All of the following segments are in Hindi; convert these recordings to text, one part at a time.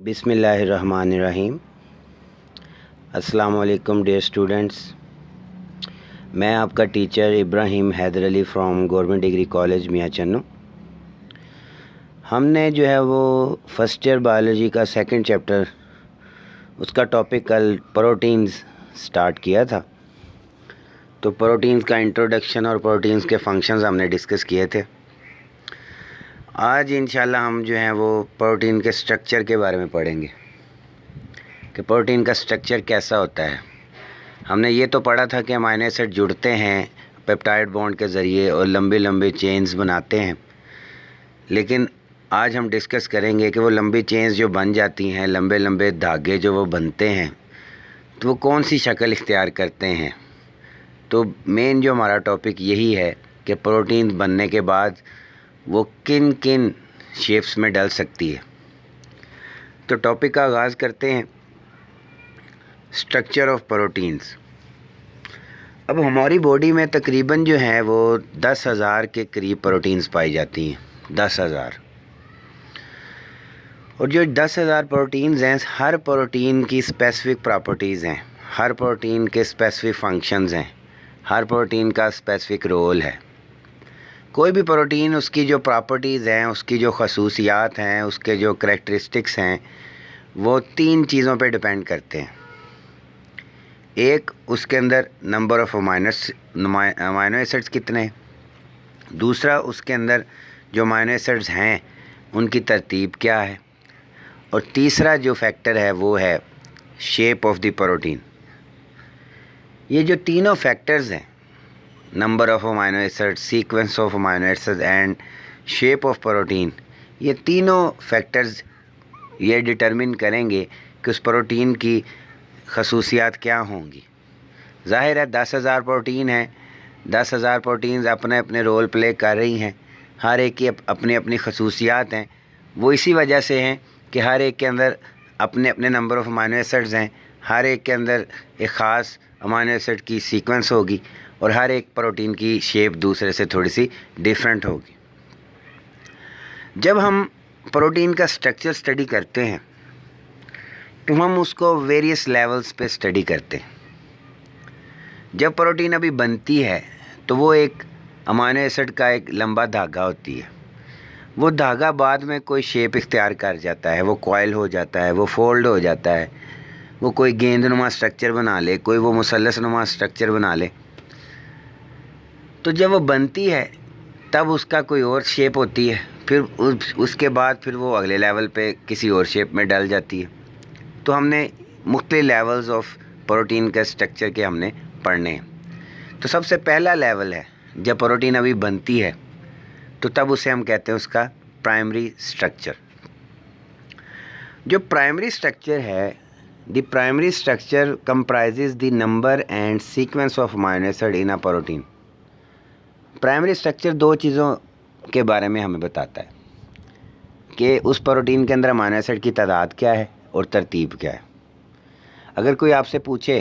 बिस्मिल्लाहिर्रहमानिर्रहीम। अस्सलाम वालेकुम डियर स्टूडेंट्स। मैं आपका teacher Ibrahim Haider Ali from government degree college Mian Channu. हमने जो है वो फर्स्ट ईयर बायोलॉजी का सेकंड चैप्टर, उसका टॉपिक कल प्रोटीन्स स्टार्ट किया था। तो प्रोटीन्स का इंट्रोडक्शन और प्रोटीन्स के फंक्शंस हमने डिस्कस किए थे। आज इंशाल्लाह हम जो हैं वो प्रोटीन के स्ट्रक्चर के बारे में पढ़ेंगे कि प्रोटीन का स्ट्रक्चर कैसा होता है। हमने ये तो पढ़ा था कि अमीनो एसिड जुड़ते हैं पेप्टाइड बॉन्ड के ज़रिए और लंबे लंबे चेन्स बनाते हैं, लेकिन आज हम डिस्कस करेंगे कि वो लंबी चेन्स जो बन जाती हैं, लंबे लंबे धागे जो वो बनते हैं, तो वो कौन सी शक्ल इख्तियार करते हैं। तो मेन जो हमारा टॉपिक यही है कि प्रोटीन बनने के बाद वो किन किन शेप्स में डल सकती है। तो टॉपिक का आगाज़ करते हैं, स्ट्रक्चर ऑफ प्रोटीन्स। अब हमारी बॉडी में तकरीबन जो है वो 10,000 के करीब प्रोटीन्स पाई जाती हैं, 10,000। और जो 10,000 प्रोटीन्स हैं, हर प्रोटीन की स्पेसिफिक प्रॉपर्टीज़ हैं, हर प्रोटीन के स्पेसिफिक फंक्शंस हैं, हर प्रोटीन का स्पेसिफिक रोल है। कोई भी प्रोटीन, उसकी जो प्रॉपर्टीज़ हैं, उसकी जो खसूसियात हैं, उसके जो करैक्टरिस्टिक्स हैं, वो 3 चीज़ों पे डिपेंड करते हैं। एक, उसके अंदर नंबर ऑफ़ अमाइनो एसिड्स कितने। दूसरा, उसके अंदर जो अमाइनो एसिड्स हैं उनकी तरतीब क्या है। और तीसरा जो फैक्टर है वो है शेप ऑफ द प्रोटीन। ये जो तीनों फैक्टर्स हैं, number of amino acids, sequence of amino acids and shape of protein, ये तीनों फैक्टर्स ये डिटरमिन करेंगे कि उस प्रोटीन की खसूसियात क्या होंगी। ज़ाहिर है 10,000 प्रोटीन हैं, 10,000 प्रोटीन्स अपने अपने रोल प्ले कर रही हैं, हर एक की अपनी अपनी खसूसियात हैं। वो इसी वजह से हैं कि हर एक के अंदर अपने अपने नंबर ऑफ़ अमाइनो एसिड्स हैं, हर एक के अंदर एक ख़ास अमाइनो एसिड की सीक्वेंस होगी और हर एक प्रोटीन की शेप दूसरे से थोड़ी सी डिफरेंट होगी। जब हम प्रोटीन का स्ट्रक्चर स्टडी करते हैं तो हम उसको वेरियस लेवल्स पे स्टडी करते हैं। जब प्रोटीन अभी बनती है तो वो एक अमाइनो एसिड का एक लंबा धागा होती है। वो धागा बाद में कोई शेप इख्तियार कर जाता है, वो कॉइल हो जाता है, वो फोल्ड हो जाता है, वो कोई गेंदनुमा स्ट्रक्चर बना ले, कोई वो मुसल्लसनुमा स्ट्रक्चर बना ले। तो जब वो बनती है तब उसका कोई और शेप होती है, फिर उसके बाद फिर वो अगले लेवल पे किसी और शेप में डल जाती है। तो हमने मुख्तलिफ लेवल्स ऑफ प्रोटीन के स्ट्रक्चर के हमने पढ़ने हैं। तो सबसे पहला लेवल है जब प्रोटीन अभी बनती है, तो तब उसे हम कहते हैं उसका प्राइमरी स्ट्रक्चर। जो प्राइमरी स्ट्रक्चर है, the primary structure comprises the number and sequence of amino acid in a protein. Primary structure 2 चीज़ों के बारे में हमें बताता है कि उस प्रोटीन के अंदर अमाइनो एसिड की तादाद क्या है और तरतीब क्या है। अगर कोई आपसे पूछे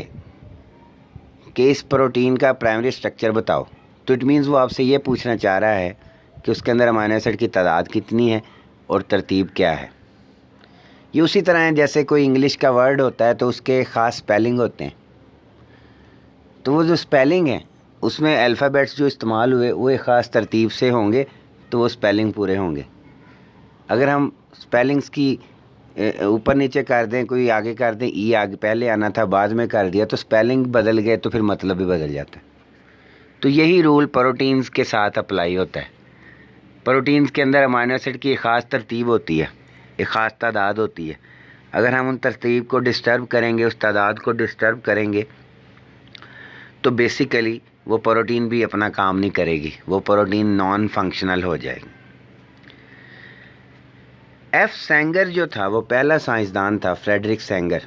कि इस प्रोटीन का प्राइमरी स्ट्रक्चर बताओ, तो इट मीन्स वो आपसे ये पूछना चाह रहा है कि उसके अंदर अमाइनो एसिड की तादाद कितनी है और तरतीब क्या है। ये उसी तरह है जैसे कोई इंग्लिश का वर्ड होता है तो उसके ख़ास स्पेलिंग होते हैं। तो वो जो स्पेलिंग है उसमें अल्फ़ाबेट्स जो इस्तेमाल हुए वो एक ख़ास तरतीब से होंगे, तो वो स्पेलिंग पूरे होंगे। अगर हम स्पेलिंग्स की ऊपर नीचे कर दें, कोई आगे कर दें, ई आगे पहले आना था बाद में कर दिया, तो स्पेलिंग बदल गए तो फिर मतलब भी बदल जाता है। तो यही रूल प्रोटीन्स के साथ अप्लाई होता है। प्रोटीन्स के अंदर अमाइनो एसिड की एक ख़ास तरतीब होती है, एक ख़ास तादाद होती है। अगर हम उन तरतीब को डिस्टर्ब करेंगे, उस तादाद को डिस्टर्ब करेंगे, तो बेसिकली वो प्रोटीन भी अपना काम नहीं करेगी, वो प्रोटीन नॉन फंक्शनल हो जाएगी। एफ सेंगर जो था वो पहला साइंसदान था, फ्रेडरिक सेंगर,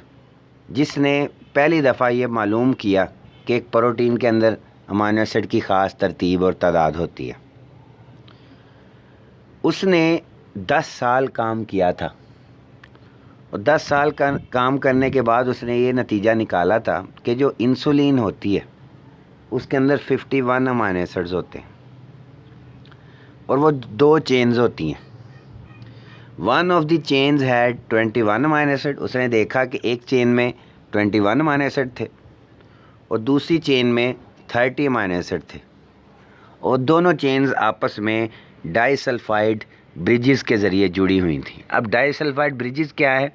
जिसने पहली दफ़ा ये मालूम किया कि एक प्रोटीन के अंदर अमाइनो एसिड की ख़ास तरतीब और तादाद होती है। उसने 10 साल काम किया था और 10 साल का काम करने के बाद उसने ये नतीजा निकाला था कि जो इंसुलिन होती है उसके अंदर 51 अमाइनो एसिड्स होते हैं और वो 2 चेन्स होती हैं। One of the chains had 21 amino acid. उसने देखा कि एक चेन में 21 अमाइनो एसिड थे और दूसरी चेन में 30 अमाइनो एसिड थे और दोनों चेन्स आपस में डाइसल्फाइड ब्रिजेस के ज़रिए जुड़ी हुई थी। अब डाइसल्फाइड ब्रिजेस क्या है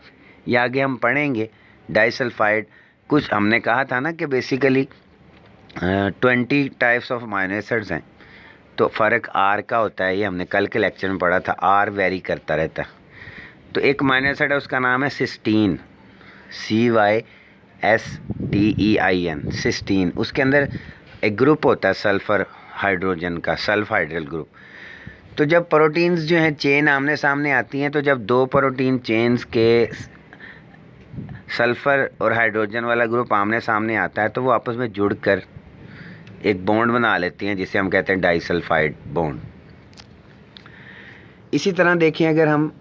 ये आगे हम पढ़ेंगे। डाइसल्फाइड कुछ हमने कहा था ना कि basically 20 types of amino acids हैं, तो फ़र्क आर का होता है। ये हमने कल के लेक्चर में पढ़ा था, आर वेरी करता रहता है। तो एक अमाइनो एसिड है उसका नाम है सिस्टीन, CYSTEIN, सिस्टीन। उसके अंदर एक ग्रुप होता है सल्फ़र हाइड्रोजन का, सल्फ हाइड्रल ग्रुप। तो जब प्रोटीन्स जो हैं चेन आमने सामने आती हैं, तो जब दो प्रोटीन चेन्स के सल्फ़र और हाइड्रोजन वाला ग्रुप आमने सामने आता है तो वो आपस में जुड़कर एक बॉन्ड बना लेती हैं जिसे हम कहते हैं डाइसल्फाइड बॉन्ड। इसी तरह देखें अगर हम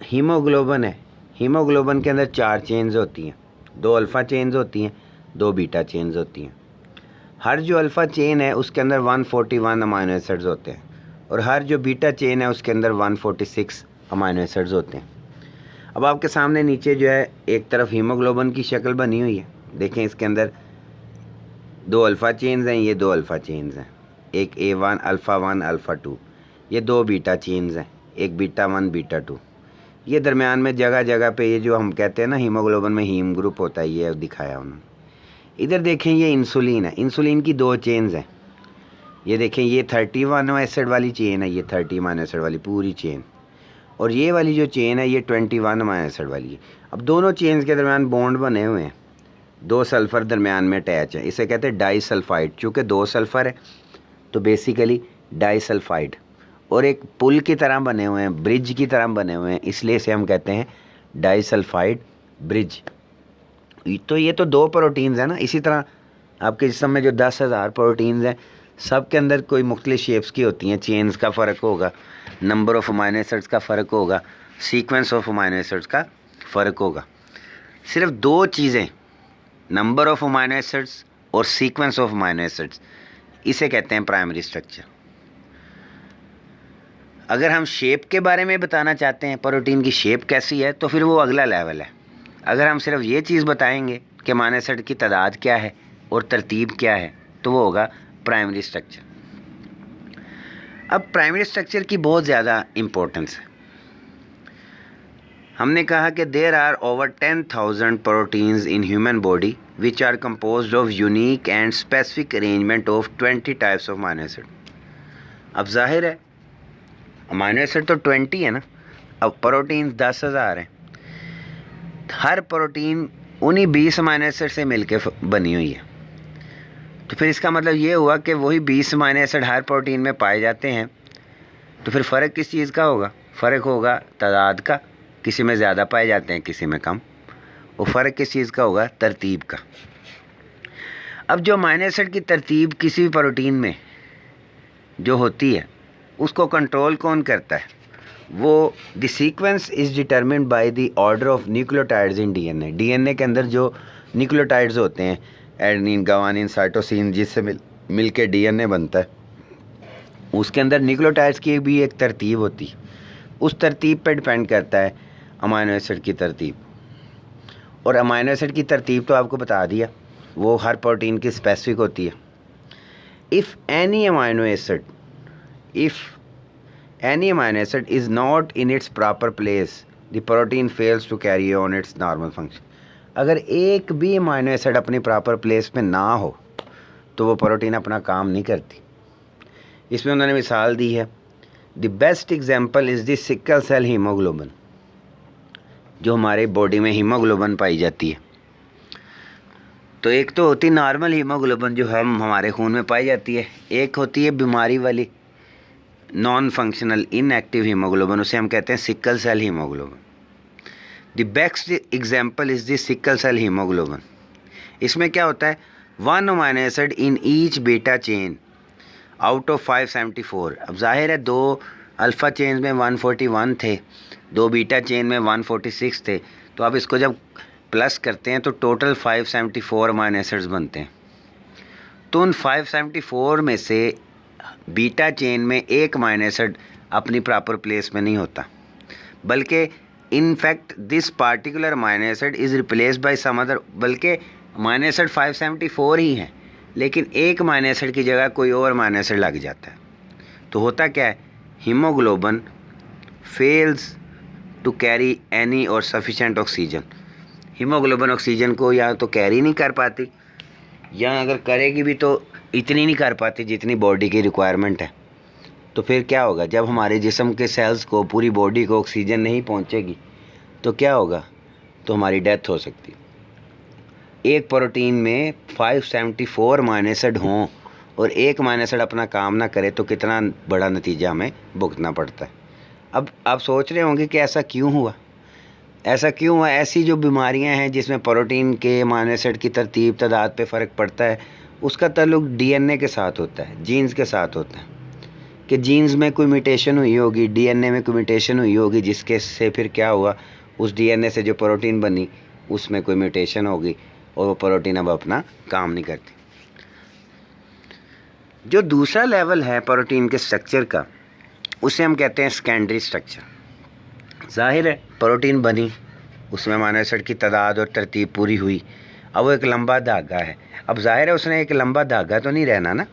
हीमोग्लोबिन है, हीमोग्लोबिन के अंदर 4 चेन्स होती हैं, 2 अल्फ़ा चेन्स होती हैं, 2 बीटा चेन्स होती हैं। हर जो अल्फ़ा चेन है उसके अंदर 141 अमाइनो एसिड्स होते हैं और हर जो बीटा चेन है उसके अंदर 146 अमाइनो एसिड्स होते हैं। अब आपके सामने नीचे जो है एक तरफ हीमोग्लोबिन की शक्ल बनी हुई है, देखें इसके अंदर 2 अल्फ़ा चेन्स हैं, ये 2 अल्फ़ा चेन्स हैं, एक A1 अल्फ़ा 1 अल्फ़ा 2, ये 2 बीटा चेन्स हैं, एक बीटा 1 बीटा 2। ये दरमियान में जगह जगह पे ये जो हम कहते हैं ना हीमोग्लोबिन में हीम ग्रुप होता है, ये दिखाया उन्होंने। इधर देखें ये इंसुलिन है, इंसुलिन की 2 चेन्स हैं। ये देखें ये 30 अमाइनो एसिड वाली चेन है, ये 30 अमाइनो एसिड वाली पूरी चेन, और ये वाली जो चेन है ये 21 अमाइनो एसिड वाली है। अब दोनों चेन्स के दरमियान बॉन्ड बने हुए हैं, 2 सल्फ़र दरमियान में अटैच है, इसे कहते हैं डाइसल्फाइड। चूँकि 2 सल्फ़र है तो बेसिकली डाइसल्फाइड, और एक पुल की तरह बने हुए हैं, ब्रिज की तरह बने हुए हैं, इसलिए इसे हम कहते हैं डाइसल्फाइड ब्रिज। तो ये तो 2 प्रोटीन्स हैं ना। इसी तरह आपके जिस्म में जो 10,000 प्रोटीन्स हैं सब के अंदर कोई मुख्तलिफ शेप्स की होती हैं, चेन्स का फ़र्क होगा, नंबर ऑफ़ अमाइनो एसिड्स का फ़र्क होगा, सीक्वेंस ऑफ अमाइनो एसिड्स का फ़र्क होगा। सिर्फ 2 चीज़ें, नंबर ऑफ़ अमाइनो एसिड्स और सीक्वेंस ऑफ अमाइनो एसिड्स, इसे कहते हैं प्राइमरी स्ट्रक्चर। अगर हम शेप के बारे में बताना चाहते हैं प्रोटीन की शेप कैसी है तो फिर वो अगला लेवल है। अगर हम सिर्फ ये चीज़ बताएंगे कि अमाइनो एसिड की तादाद क्या है और तरतीब क्या है तो वो होगा प्राइमरी स्ट्रक्चर। अब प्राइमरी स्ट्रक्चर की बहुत ज़्यादा इम्पोर्टेंस है। हमने कहा कि there are over 10,000 proteins in human body which are composed of unique and specific arrangement of 20 types of amino acid. अब जाहिर है अमाइनो एसिड तो 20 है ना, अब प्रोटीन 10,000 हैं। हर प्रोटीन उन्हीं 20 अमाइनो एसिड से मिलकर बनी हुई है। तो फिर इसका मतलब ये हुआ कि वही 20 अमाइनो एसिड हर प्रोटीन में पाए जाते हैं। तो फिर फ़र्क किस चीज़ का होगा? फ़र्क होगा तादाद का, किसी में ज़्यादा पाए जाते हैं किसी में कम। और फ़र्क किस चीज़ का होगा? तरतीब का। अब जो अमाइनो एसिड की तरतीब किसी भी प्रोटीन में जो होती है उसको कंट्रोल कौन करता है? वो the sequence is determined by the order of nucleotides in DNA. DNA के अंदर जो न्यूक्लियोटाइड्स होते हैं, एडेनिन, गुआनिन, साइटोसिन, जिससे मिल के डीएनए बनता है, उसके अंदर न्यूक्लियोटाइड्स की भी एक तरतीब होती है। उस तरतीब पर डिपेंड करता है अमाइनो एसिड की तरतीब। और अमाइनो एसिड की तरतीब तो आपको बता दिया, वो हर प्रोटीन की स्पेसिफिक होती है। If any amino acid is not in its proper place, the protein fails to carry on its normal function. अगर एक भी अमाइनो एसिड अपनी प्रॉपर प्लेस पे ना हो तो वो प्रोटीन अपना काम नहीं करती। इसमें उन्होंने मिसाल दी है, the best example is the sickle cell haemoglobin, जो हमारे बॉडी में हीमोग्लोबिन पाई जाती है। तो एक तो होती नॉर्मल हीमोग्लोबिन जो हमारे खून में पाई जाती है, एक होती है बीमारी वाली नॉन फंक्शनल इनएक्टिव हीमोग्लोबिन, उसे हम कहते हैं sickle cell haemoglobin. The best example is the sickle cell haemoglobin. इसमें क्या होता है? 1 amino acid in each beta chain out of 574। अब जाहिर है 2 अल्फ़ा चेन में 141 थे, 2 बीटा चेन में 146 थे, तो आप इसको जब प्लस करते हैं तो टोटल 574 अमाइनो एसिड्स बनते हैं। तो उन 574 में से बीटा चेन में एक अमाइनो एसिड अपनी प्रॉपर प्लेस में नहीं होता, बल्कि in fact this particular amino acid is replaced by some other, बल्कि अमाइनो एसिड 574 ही हैं, लेकिन एक अमाइनो एसिड की जगह कोई और अमाइनो एसिड लग जाता है। तो होता क्या है, haemoglobin fails to carry any और सफिशेंट ऑक्सीजन। हीमोग्लोबिन ऑक्सीजन को या तो कैरी नहीं कर पाती, या अगर करेगी भी तो इतनी नहीं कर पाती जितनी बॉडी की रिक्वायरमेंट है। तो फिर क्या होगा, जब हमारे जिस्म के सेल्स को, पूरी बॉडी को ऑक्सीजन नहीं पहुंचेगी तो क्या होगा, तो हमारी डेथ हो सकती है। एक प्रोटीन में 574 अमाइनो एसिड हों और एक अमाइनो एसिड अपना काम ना करे तो कितना बड़ा नतीजा हमें भुगतना पड़ता है। अब आप सोच रहे होंगे कि ऐसा क्यों हुआ, ऐसा क्यों हुआ। ऐसी जो बीमारियां हैं जिसमें प्रोटीन के अमाइनो एसिड की तरतीब तादाद पे फ़र्क पड़ता है, उसका ताल्लुक डीएनए के साथ होता है, जीन्स के साथ होता है। कि जीन्स में कोई म्यूटेशन हुई होगी, डीएनए में कोई म्यूटेशन हुई होगी, जिसके से फिर क्या हुआ, उस डीएनए से जो प्रोटीन बनी उसमें कोई म्यूटेशन होगी और वो प्रोटीन अब अपना काम नहीं करती। जो दूसरा लेवल है प्रोटीन के स्ट्रक्चर का, उसे हम कहते हैं सेकेंडरी स्ट्रक्चर। जाहिर है प्रोटीन बनी, उसमें अमाइनो एसिड की तादाद और तरतीब पूरी हुई, अब वो एक लंबा धागा है। अब जाहिर है उसने एक लंबा धागा तो नहीं रहना ना।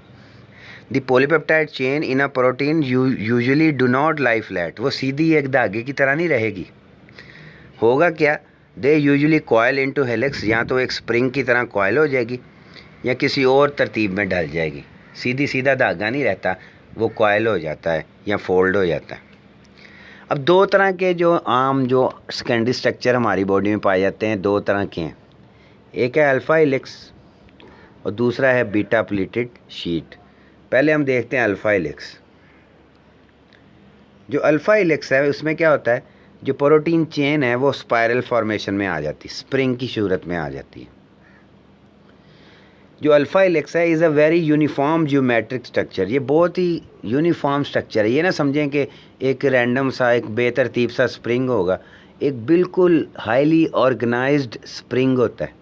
The polypeptide chain in a protein usually do not lie flat, वो सीधी एक धागे की तरह नहीं रहेगी। होगा क्या, they usually coil into helix, या तो एक स्प्रिंग की तरह कॉयल हो जाएगी या किसी और तरतीब में ढल जाएगी। सीधी सीधा धागा नहीं रहता, वो कॉयल हो जाता है या फोल्ड हो जाता है। अब दो तरह के जो आम जो सेकेंडरी स्ट्रक्चर हमारी बॉडी में पाए जाते हैं, दो तरह के हैं। एक है अल्फ़ा हेलिक्स और दूसरा है बीटा प्लीटेड शीट। पहले हम देखते हैं अल्फ़ा हेलिक्स। जो अल्फ़ा हेलिक्स है उसमें क्या होता है, जो प्रोटीन चेन है वो स्पायरल फॉर्मेशन में आ जाती है, स्प्रिंग की सूरत में आ जाती है। जो अल्फ़ा हेलिक्स है is a very uniform geometric structure, ये बहुत ही यूनिफॉर्म स्ट्रक्चर है। ये ना समझें कि एक रैंडम सा, एक बेतरतीब सा स्प्रिंग होगा, एक बिल्कुल हाईली ऑर्गेनाइज्ड स्प्रिंग होता है।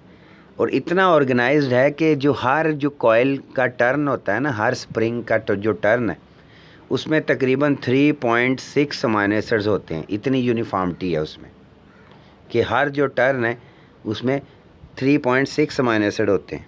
और इतना ऑर्गेनाइज्ड है कि जो हर जो कॉइल का टर्न होता है ना, हर स्प्रिंग का जो टर्न है उसमें तकरीबन 3.6 अमाइनो एसिड्स होते हैं। इतनी यूनिफॉर्मिटी है उसमें कि हर जो टर्न है उसमें 3.6 अमाइनो एसिड होते हैं।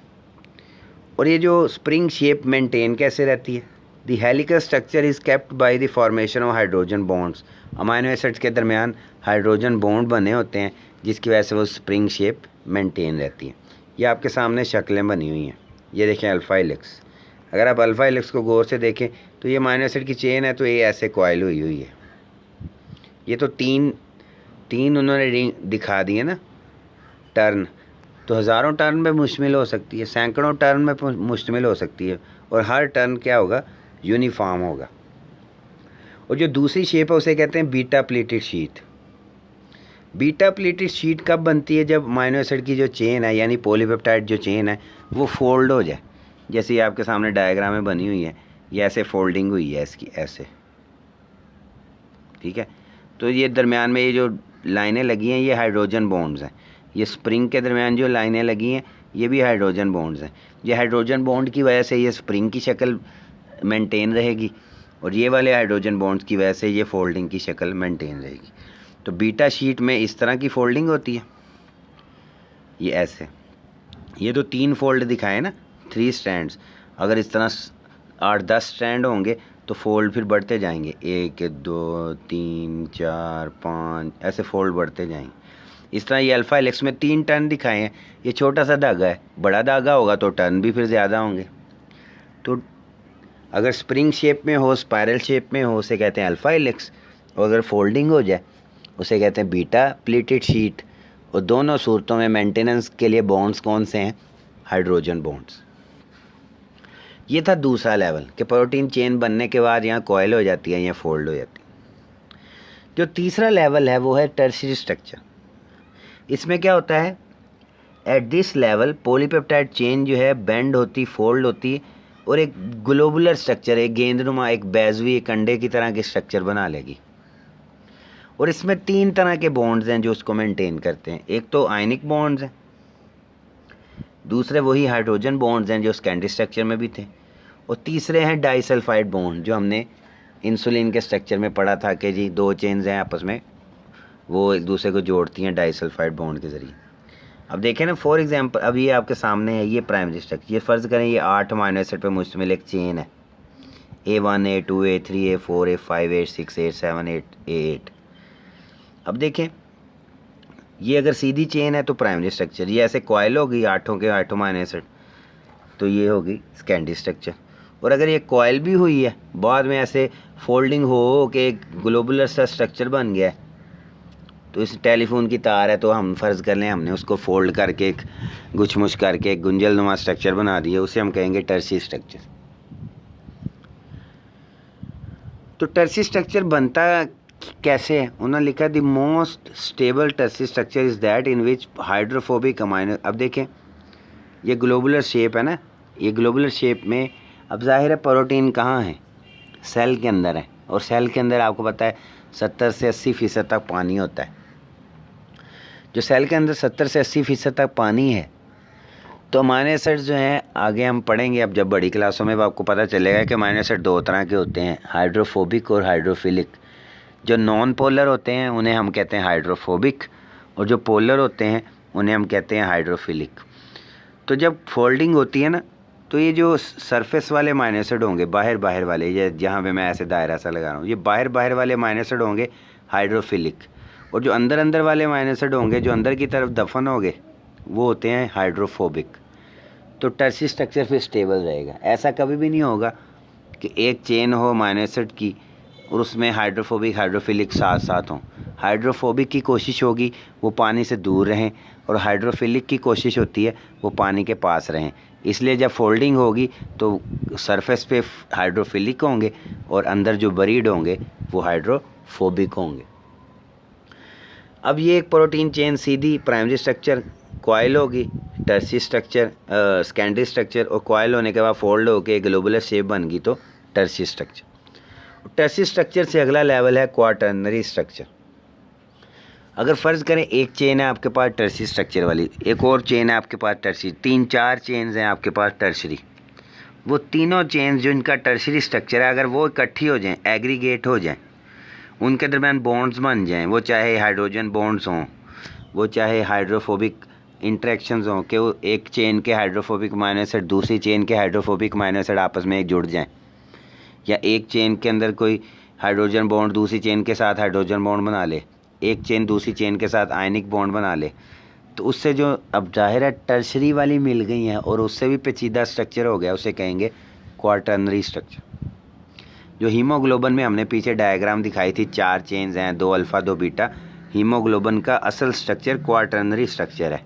और ये जो स्प्रिंग शेप मेंटेन कैसे रहती है, the helical structure is kept by the formation of hydrogen bonds. Amino acids के दरमियान हाइड्रोजन बॉन्ड बने होते हैं जिसकी वजह से वो स्प्रिंग शेप मेंटेन रहती है। ये आपके सामने शक्लें बनी हुई हैं, ये देखें अल्फ़ा हेलिक्स। अगर आप अल्फ़ा हेलिक्स को गौर से देखें तो ये अमाइनो एसिड की चेन है, तो ये ऐसे कॉइल हुई हुई है। ये तो तीन उन्होंने दिखा दिए ना टर्न, तो हज़ारों टर्न में मुश्तमिल हो सकती है, सैकड़ों टर्न में मुश्तमिल हो सकती है, और हर टर्न क्या होगा, यूनिफॉर्म होगा। और जो दूसरी शेप है उसे कहते हैं beta pleated sheet. Beta pleated sheet कब बनती है, जब अमाइनो एसिड की जो चेन है, यानी पॉलीपेप्टाइड जो चेन है, वो फोल्ड हो जाए। जैसे ये आपके सामने डायग्राम में बनी हुई है, ये ऐसे फोल्डिंग हुई है इसकी, ऐसे, ठीक है। तो ये दरमियान में ये जो लाइनें लगी हैं ये हाइड्रोजन बॉन्ड्स हैं। ये स्प्रिंग के दरमियान जो लाइनें लगी हैं ये भी हाइड्रोजन बॉन्ड्स हैं। ये हाइड्रोजन बॉन्ड की वजह से ये स्प्रिंग की शक्ल मेंटेन रहेगी, और ये वाले हाइड्रोजन बॉन्ड्स की वजह से ये फोल्डिंग की शक्ल मेंटेन रहेगी। तो बीटा शीट में इस तरह की फोल्डिंग होती है, ये ऐसे। ये तो 3 फोल्ड दिखाए ना, 3 स्ट्रैंड्स। अगर इस तरह 8-10 स्ट्रैंड होंगे तो फोल्ड फिर बढ़ते जाएंगे, 1 2 3 4 5 ऐसे फोल्ड बढ़ते जाएंगे। इस तरह ये अल्फ़ा हेलिक्स में 3 टर्न दिखाए हैं। ये छोटा सा धागा है, बड़ा धागा होगा तो टर्न भी फिर ज़्यादा होंगे। तो अगर स्प्रिंग शेप में हो, स्पायरल शेप में हो, उसे कहते हैं अल्फ़ा हेलिक्स, और अगर फोल्डिंग हो जाए उसे कहते हैं बीटा प्लीटेड शीट। और दोनों सूरतों में मेंटेनेंस के लिए बॉन्ड्स कौन से हैं, हाइड्रोजन बॉन्ड्स। ये था दूसरा लेवल कि प्रोटीन चेन बनने के बाद यहाँ कॉइल हो जाती है या फोल्ड हो जाती है। जो तीसरा लेवल है वो है टर्शियरी स्ट्रक्चर। इसमें क्या होता है, at this level polypeptide chain जो है बेंड होती, फोल्ड होती, और एक ग्लोबुलर स्ट्रक्चर, एक गेंदनुमा, एक बैजवी, एक अंडे की तरह के स्ट्रक्चर बना लेगी। और इसमें 3 तरह के बॉन्ड्स हैं जो उसको मेंटेन करते हैं। एक तो आयनिक बॉन्ड्स हैं, दूसरे वही हाइड्रोजन बॉन्ड्स हैं जो सेकेंडरी स्ट्रक्चर में भी थे, और तीसरे हैं डाइसल्फाइड बॉन्ड जो हमने इंसुलिन के स्ट्रक्चर में पढ़ा था कि जी 2 चेन्स हैं आपस में वो एक दूसरे को जोड़ती हैं डाइसल्फाइड बॉन्ड के ज़रिए। अब देखें ना, फॉर एग्जांपल अब ये आपके सामने है, ये प्राइमरी स्ट्रक्चर, ये फ़र्ज़ करें ये 8 अमीनो एसिड पर मुश्तमिल एक चेन है, A1 A2 A3 A4 A5 A6 A7 A8। अब देखें ये अगर सीधी चेन है तो प्राइमरी स्ट्रक्चर, ये ऐसे कॉइल होगी 8 के 8 अमीनो एसिड, तो ये होगी सेकेंडरी स्ट्रक्चर। और अगर ये कॉइल भी हुई है बाद में ऐसे फोल्डिंग हो के एक ग्लोबुलर सा स्ट्रक्चर बन गया है, तो इस टेलीफोन की तार है तो हम फ़र्ज़ कर लें हमने उसको फोल्ड करके एक गुछमुछ करके एक गुंजलनुमा स्ट्रक्चर बना दिया, उसे हम कहेंगे टर्सी स्ट्रक्चर। तो टर्सी स्ट्रक्चर बनता कैसे है? उन्होंने लिखा the most stable टर्सी structure is that in which hydrophobic amino. अब देखें ये ग्लोबुलर शेप है ना, ये ग्लोबुलर शेप में अब जाहिर है प्रोटीन कहाँ है? सेल के अंदर है, और सेल के अंदर आपको पता है 70 से 80% तक पानी होता है। जो सेल के अंदर 70 से 80% तक पानी है, तो अमीनो एसिड जो हैं आगे हम पढ़ेंगे अब जब बड़ी क्लासों में, आपको पता चलेगा कि अमीनो एसिड दो तरह के होते हैं, हाइड्रोफोबिक और हाइड्रोफिलिक। जो नॉन पोलर होते हैं उन्हें हम कहते हैं हाइड्रोफोबिक, और जो पोलर होते हैं उन्हें हम कहते हैं हाइड्रोफिलिक। तो जब फोल्डिंग होती है ना, तो ये जो सरफेस वाले अमीनो एसिड होंगे, बाहर वाले, ये जहाँ पे मैं ऐसे दायरा सा लगा रहा हूँ, ये बाहर वाले अमीनो एसिड होंगे हाइड्रोफिलिक, और जो अंदर वाले अमीनो एसिड होंगे जो अंदर की तरफ दफन होंगे वो होते हैं हाइड्रोफोबिक। तो टर्सी स्ट्रक्चर फिर स्टेबल रहेगा। ऐसा कभी भी नहीं होगा कि एक चेन हो अमीनो एसिड की और उसमें हाइड्रोफोबिक हाइड्रोफिलिक साथ साथ हों। हाइड्रोफोबिक की कोशिश होगी वो पानी से दूर रहें, और हाइड्रोफिलिक की कोशिश होती है वो पानी के पास रहें। इसलिए जब फोल्डिंग होगी तो सरफेस पे हाइड्रोफिलिक होंगे और अंदर जो बरीड होंगे वो हाइड्रोफोबिक होंगे। अब ये एक प्रोटीन चेन सीधी प्राइमरी स्ट्रक्चर, कॉइल होगी टर्सी स्ट्रक्चर, सेकेंडरी स्ट्रक्चर, और कॉइल होने के बाद फोल्ड होके ग्लोबुलर शेप बन गई तो टर्सी स्ट्रक्चर। टर्सी स्ट्रक्चर से अगला लेवल है क्वाटर्नरी स्ट्रक्चर। अगर फ़र्ज़ करें एक चेन है आपके पास टर्सी स्ट्रक्चर वाली, एक और चेन है आपके पास टर्सी, 3-4 चेन्स हैं आपके पास टर्सरी, वो तीनों चेन्स जो इनका टर्सरी स्ट्रक्चर है अगर वो इकट्ठी हो जाएं, एग्रीगेट हो जाएं, उनके दरमियान बॉन्ड्स बन जाएं, वो चाहे हाइड्रोजन बॉन्ड्स हों, वो चाहे हाइड्रोफोबिक इंटरेक्शंस हों, कि वो एक चेन के हाइड्रोफोबिक अमीनो एसिड दूसरी चेन के हाइड्रोफोबिक अमीनो एसिड आपस में जुड़ जाएं, या एक चेन के अंदर कोई हाइड्रोजन बॉन्ड दूसरी चेन के साथ हाइड्रोजन बॉन्ड बना ले, एक चेन दूसरी चेन के साथ आयनिक बॉन्ड बना ले, तो उससे जो अब जाहिर है टर्सरी वाली मिल गई हैं और उससे भी पेचीदा स्ट्रक्चर हो गया, उसे कहेंगे क्वाटर्नरी स्ट्रक्चर। जो हीमोग्लोबिन में हमने पीछे डायग्राम दिखाई थी, 4 चेन्स हैं, 2 अल्फ़ा 2 बीटा, हीमोग्लोबिन का असल स्ट्रक्चर क्वाटर्नरी स्ट्रक्चर है।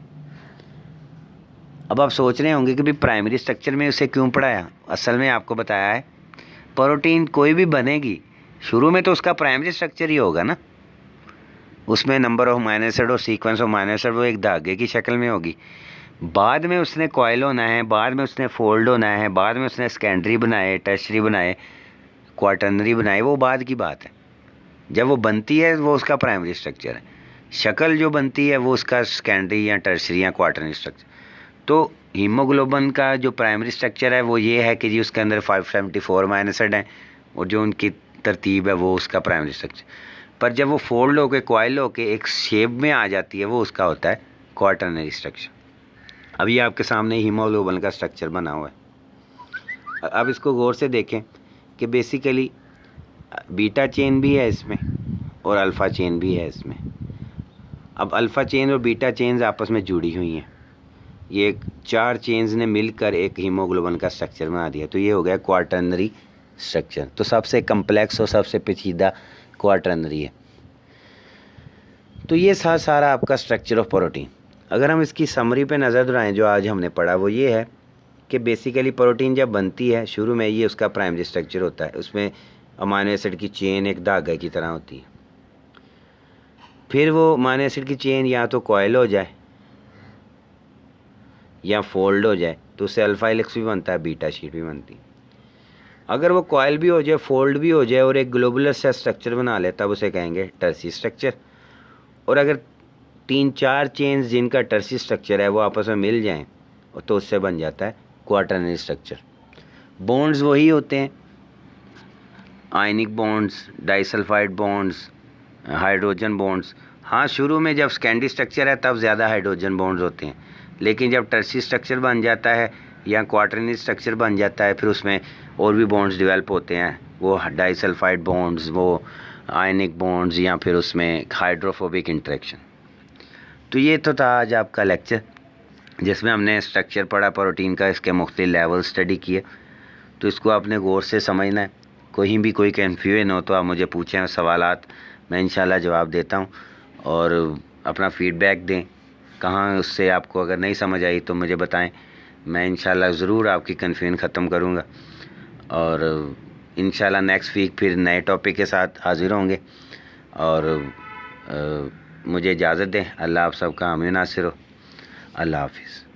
अब आप सोच रहे होंगे कि भाई प्राइमरी स्ट्रक्चर में उसे क्यों पढ़ाया? असल में आपको बताया है प्रोटीन कोई भी बनेगी शुरू में तो उसका प्राइमरी स्ट्रक्चर ही होगा ना, उसमें नंबर ऑफ अमीनो एसिड और सीक्वेंस ऑफ अमीनो एसिड वो एक धागे की शक्ल में होगी। बाद में उसने कॉइल होना है, बाद में उसने फोल्ड होना है, बाद में उसने सेकेंडरी बनाए, टर्शरी बनाए, क्वाटर्नरी बनाए, वो बाद की बात है। जब वो बनती है वो उसका प्राइमरी स्ट्रक्चर है, शक्ल जो बनती है वो उसका सेकेंडरी या टर्शरी या क्वाटर्नरी स्ट्रक्चर। तो हीमोग्लोबिन का जो प्राइमरी स्ट्रक्चर है वो ये है कि जी उसके अंदर 574 अमीनो एसिड हैं, और जो उनकी तरतीब है वो उसका प्राइमरी स्ट्रक्चर। पर जब वो फोल्ड होके कॉइल होके एक शेप में आ जाती है वो उसका होता है क्वाटर्नरी स्ट्रक्चर। अब ये आपके सामने हीमोग्लोबिन का स्ट्रक्चर बना हुआ है। अब इसको गौर से देखें कि बेसिकली बीटा चेन भी है इसमें और अल्फ़ा चेन भी है इसमें। अब अल्फ़ा चेन और बीटा चेन्स आपस में जुड़ी हुई हैं, ये 4 चेन्स ने मिलकर एक हीमोग्लोबिन का स्ट्रक्चर बना दिया, तो ये हो गया क्वाटर्नरी स्ट्रक्चर। तो सबसे कम्प्लेक्स और सबसे पेचीदा क्वाटर्नरी है। तो ये सारा आपका स्ट्रक्चर ऑफ प्रोटीन। अगर हम इसकी समरी पे नज़र दौड़ाएं जो आज हमने पढ़ा, वो ये है कि बेसिकली प्रोटीन जब बनती है शुरू में ये उसका प्राइमरी स्ट्रक्चर होता है, उसमें अमीनो एसिड की चेन एक धागे की तरह होती है। फिर वो अमीनो एसिड की चेन या तो कॉइल हो जाए या फोल्ड हो जाए, तो उससे अल्फ़ा हेलिक्स भी बनता है, बीटा शीट भी बनती है। अगर वो कॉइल भी हो जाए, फोल्ड भी हो जाए और एक ग्लोबुलर सा स्ट्रक्चर बना ले, तब उसे कहेंगे टर्सी स्ट्रक्चर। और अगर 3-4 चेन्स जिनका टर्सी स्ट्रक्चर है वो आपस में मिल जाएं, तो उससे बन जाता है क्वाटर्नरी स्ट्रक्चर। बॉन्ड्स वही होते हैं, आयनिक bonds, disulphide bonds, hydrogen bonds, हाँ, शुरू में जब सेकेंडरी स्ट्रक्चर है तब ज़्यादा हाइड्रोजन बॉन्ड्स होते हैं, लेकिन जब टर्शियरी स्ट्रक्चर बन जाता है या क्वाटरनरी स्ट्रक्चर बन जाता है फिर उसमें और भी बॉन्ड्स डेवलप होते हैं, वो डाइसल्फाइड बॉन्ड्स, वो आयनिक बॉन्ड्स, या फिर उसमें हाइड्रोफोबिक इंटरेक्शन। तो ये तो था आज आपका लेक्चर जिसमें हमने स्ट्रक्चर पढ़ा प्रोटीन का, इसके मुख्तलिफ लेवल स्टडी किए। तो इसको आपने गौर से समझना है। कहीं भी कोई कन्फ्यूजन हो तो आप मुझे पूछें सवालात, मैं इंशाल्लाह जवाब देता हूँ। और अपना फीडबैक दें, कहाँ उससे आपको अगर नहीं समझ आई तो मुझे बताएं, मैं इंशाल्लाह ज़रूर आपकी कन्फ्यूजन ख़त्म करूँगा। और इंशाल्लाह नेक्स्ट वीक फिर नए टॉपिक के साथ हाज़िर होंगे। और मुझे इजाज़त दें। अल्लाह आप सबका हामी नासिर हो। अल्लाह हाफिज़।